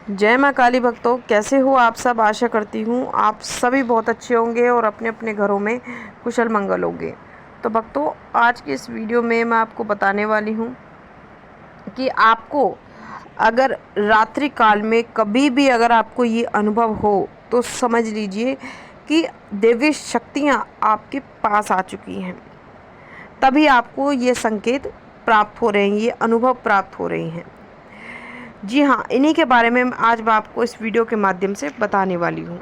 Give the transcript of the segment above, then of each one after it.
जय माँ काली भक्तों, कैसे हो आप सब। आशा करती हूँ आप सभी बहुत अच्छे होंगे और अपने अपने घरों में कुशल मंगल होंगे। तो भक्तों, आज की इस वीडियो में मैं आपको बताने वाली हूँ कि आपको अगर रात्रि काल में कभी भी अगर आपको ये अनुभव हो तो समझ लीजिए कि देवी शक्तियाँ आपके पास आ चुकी हैं। तभी आपको ये संकेत प्राप्त हो रहे हैं, ये अनुभव प्राप्त हो रहे हैं। जी हाँ, इन्हीं के बारे में आज मैं आपको इस वीडियो के माध्यम से बताने वाली हूँ।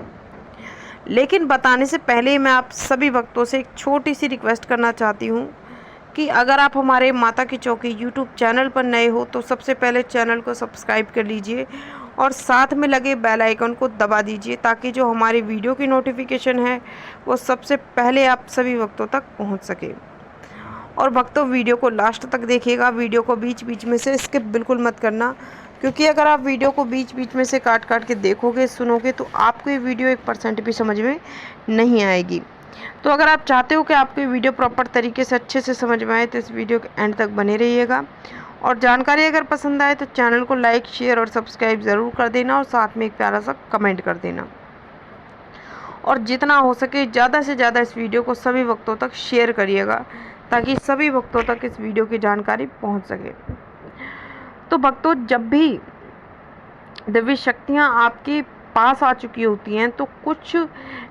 लेकिन बताने से पहले मैं आप सभी भक्तों से एक छोटी सी रिक्वेस्ट करना चाहती हूँ कि अगर आप हमारे माता की चौकी यूट्यूब चैनल पर नए हो तो सबसे पहले चैनल को सब्सक्राइब कर लीजिए और साथ में लगे बेल आइकन को दबा दीजिए, ताकि जो हमारी वीडियो की नोटिफिकेशन है वो सबसे पहले आप सभी भक्तों तक पहुँच सके। और भक्तों, वीडियो को लास्ट तक देखिएगा, वीडियो को बीच बीच में से स्किप बिल्कुल मत करना, क्योंकि अगर आप वीडियो को बीच बीच में से काट काट के देखोगे, सुनोगे, तो आपको ये वीडियो 1% भी समझ में नहीं आएगी। तो अगर आप चाहते हो कि आपको ये वीडियो प्रॉपर तरीके से अच्छे से समझ में आए तो इस वीडियो के एंड तक बने रहिएगा। और जानकारी अगर पसंद आए तो चैनल को लाइक, शेयर और सब्सक्राइब ज़रूर कर देना और साथ में एक प्यारा सा कमेंट कर देना। और जितना हो सके ज़्यादा से ज़्यादा इस वीडियो को सभी भक्तों तक शेयर करिएगा, ताकि सभी भक्तों तक इस वीडियो की जानकारी पहुंच सके। तो भक्तों, जब भी दिव्य शक्तियाँ आपके पास आ चुकी होती हैं तो कुछ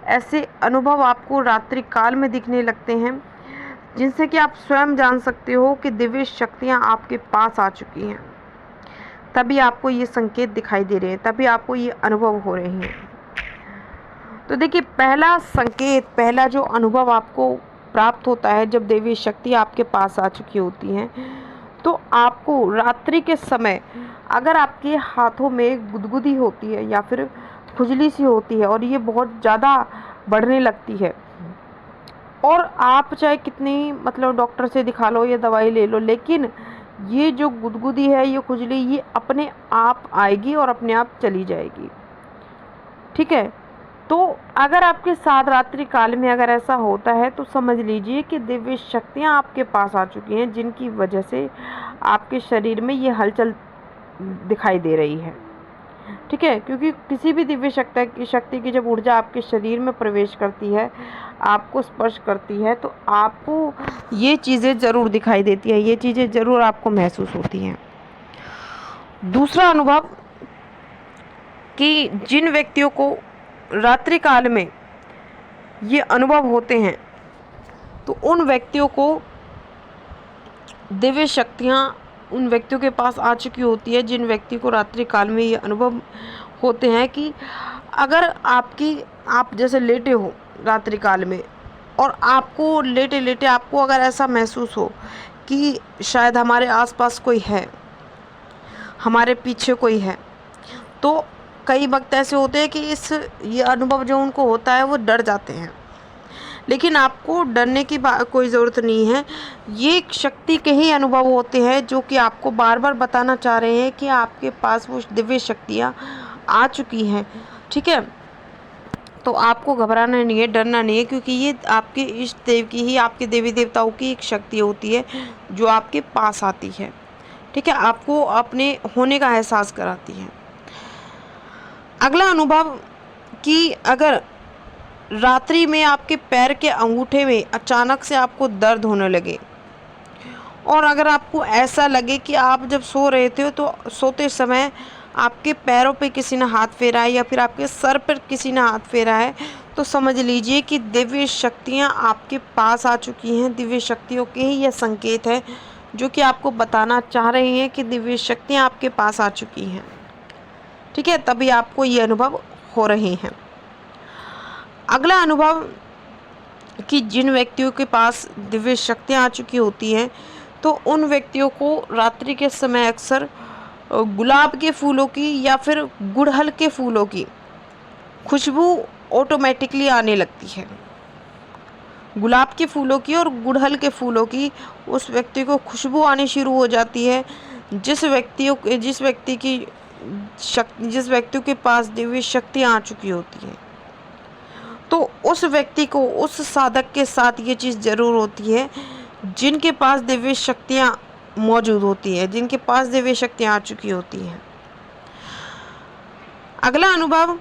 ऐसे अनुभव आपको रात्रि काल में दिखने लगते हैं, जिनसे कि आप स्वयं जान सकते हो कि दिव्य शक्तियाँ आपके पास आ चुकी हैं। तभी आपको ये संकेत दिखाई दे रहे हैं, तभी आपको ये अनुभव हो रहे हैं। तो देखिए, पहला संकेत, पहला जो अनुभव आपको प्राप्त होता है जब देवी शक्ति आपके पास आ चुकी होती हैं, तो आपको रात्रि के समय अगर आपके हाथों में गुदगुदी होती है या फिर खुजली सी होती है और ये बहुत ज़्यादा बढ़ने लगती है, और आप चाहे कितनी डॉक्टर से दिखा लो या दवाई ले लो, लेकिन ये जो गुदगुदी है, ये खुजली, ये अपने आप आएगी और अपने आप चली जाएगी। ठीक है। तो अगर आपके साथ रात्रि काल में अगर ऐसा होता है तो समझ लीजिए कि दिव्य शक्तियाँ आपके पास आ चुकी हैं, जिनकी वजह से आपके शरीर में ये हलचल दिखाई दे रही है। ठीक है, क्योंकि किसी भी दिव्य शक्ति की जब ऊर्जा आपके शरीर में प्रवेश करती है, आपको स्पर्श करती है, तो आपको ये चीज़ें ज़रूर दिखाई देती है, ये चीज़ें ज़रूर आपको महसूस होती हैं। दूसरा अनुभव कि जिन व्यक्तियों को रात्रि काल में ये अनुभव होते हैं तो उन व्यक्तियों को दिव्य शक्तियाँ उन व्यक्तियों के पास आ चुकी होती है, जिन व्यक्ति को रात्रि काल में ये अनुभव होते हैं कि अगर आप जैसे लेटे हो रात्रि काल में और आपको लेटे लेटे आपको अगर ऐसा महसूस हो कि शायद हमारे आसपास कोई है, हमारे पीछे कोई है, तो कई वक्त ऐसे होते हैं कि ये अनुभव जो उनको होता है वो डर जाते हैं। लेकिन आपको डरने की कोई ज़रूरत नहीं है। ये एक शक्ति के ही अनुभव होते हैं जो कि आपको बार बार बताना चाह रहे हैं कि आपके पास वो दिव्य शक्तियाँ आ चुकी हैं। ठीक है, तो आपको घबराना नहीं है, डरना नहीं है, क्योंकि ये आपके इष्ट देव की ही, आपके देवी देवताओं की एक शक्ति होती है जो आपके पास आती है। ठीक है, आपको अपने होने का एहसास कराती है। अगला अनुभव कि अगर रात्रि में आपके पैर के अंगूठे में अचानक से आपको दर्द होने लगे, और अगर आपको ऐसा लगे कि आप जब सो रहे थे तो सोते समय आपके पैरों पे किसी ने हाथ फेरा है या फिर आपके सर पर किसी ने हाथ फेरा है, तो समझ लीजिए कि दिव्य शक्तियाँ आपके पास आ चुकी हैं। दिव्य शक्तियों के ही यह संकेत है जो कि आपको बताना चाह रहे हैं कि दिव्य शक्तियाँ आपके पास आ चुकी हैं। ठीक है, तभी आपको ये अनुभव हो रहे हैं। अगला अनुभव कि जिन व्यक्तियों के पास दिव्य शक्तियाँ आ चुकी होती हैं तो उन व्यक्तियों को रात्रि के समय अक्सर गुलाब के फूलों की या फिर गुड़हल के फूलों की खुशबू ऑटोमेटिकली आने लगती है। गुलाब के फूलों की और गुड़हल के फूलों की उस व्यक्ति को खुशबू आनी शुरू हो जाती है, जिस व्यक्ति के पास दिव्य शक्तियाँ आ चुकी होती हैं। तो उस व्यक्ति को, उस साधक के साथ ये चीज़ ज़रूर होती है, जिनके पास दिव्य शक्तियाँ मौजूद होती हैं, जिनके पास दिव्य शक्तियाँ आ चुकी होती हैं। अगला अनुभव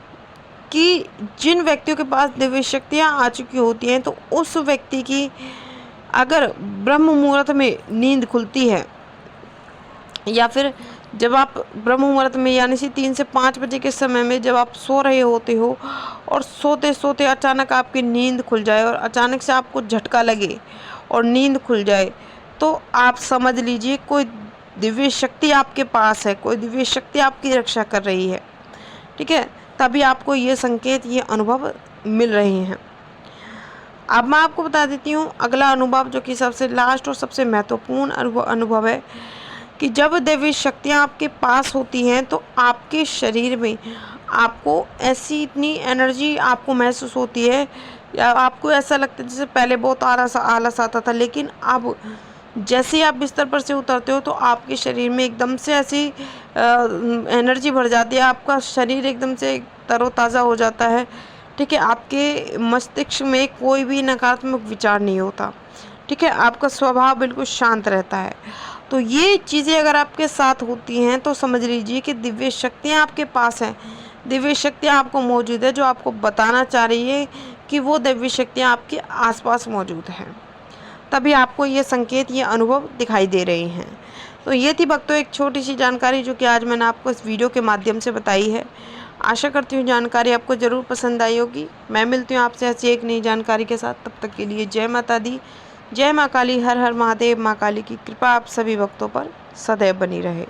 कि जिन व्यक्तियों के पास दिव्य शक्तियाँ आ चुकी होती हैं तो उस व्यक्ति की अगर ब्रह्म मुहूर्त में नींद खुलती है, या फिर जब आप ब्रह्म मुहूर्त में यानी कि 3 से 5 बजे के समय में जब आप सो रहे होते हो और सोते सोते अचानक आपकी नींद खुल जाए और अचानक से आपको झटका लगे और नींद खुल जाए, तो आप समझ लीजिए कोई दिव्य शक्ति आपके पास है, कोई दिव्य शक्ति आपकी रक्षा कर रही है। ठीक है, तभी आपको ये संकेत, ये अनुभव मिल रहे हैं। अब मैं आपको बता देती हूँ अगला अनुभव, जो कि सबसे लास्ट और सबसे महत्वपूर्ण अनुभव है कि जब दिव्य शक्तियाँ आपके पास होती हैं तो आपके शरीर में आपको ऐसी इतनी एनर्जी आपको महसूस होती है, या आपको ऐसा लगता है जैसे पहले बहुत आलस आता था, लेकिन अब जैसे ही आप बिस्तर पर से उतरते हो तो आपके शरीर में एकदम से ऐसी एनर्जी भर जाती है, आपका शरीर एकदम से तरोताज़ा हो जाता है। ठीक है, आपके मस्तिष्क में कोई भी नकारात्मक विचार नहीं होता। ठीक है, आपका स्वभाव बिल्कुल शांत रहता है। तो ये चीज़ें अगर आपके साथ होती हैं तो समझ लीजिए कि दिव्य शक्तियाँ आपके पास हैं, दिव्य शक्तियाँ आपको मौजूद है, जो आपको बताना चाह रही है कि वो दिव्य शक्तियाँ आपके आसपास मौजूद हैं। तभी आपको ये संकेत, ये अनुभव दिखाई दे रहे हैं। तो ये थी भक्तों एक छोटी सी जानकारी जो कि आज मैंने आपको इस वीडियो के माध्यम से बताई है। आशा करती हूँ जानकारी आपको ज़रूर पसंद आई होगी। मैं मिलती हूँ आपसे ऐसी एक नई जानकारी के साथ। तब तक के लिए जय माता दी, जय माँ काली, हर हर महादेव। माँ काली की कृपा आप सभी भक्तों पर सदैव बनी रहे।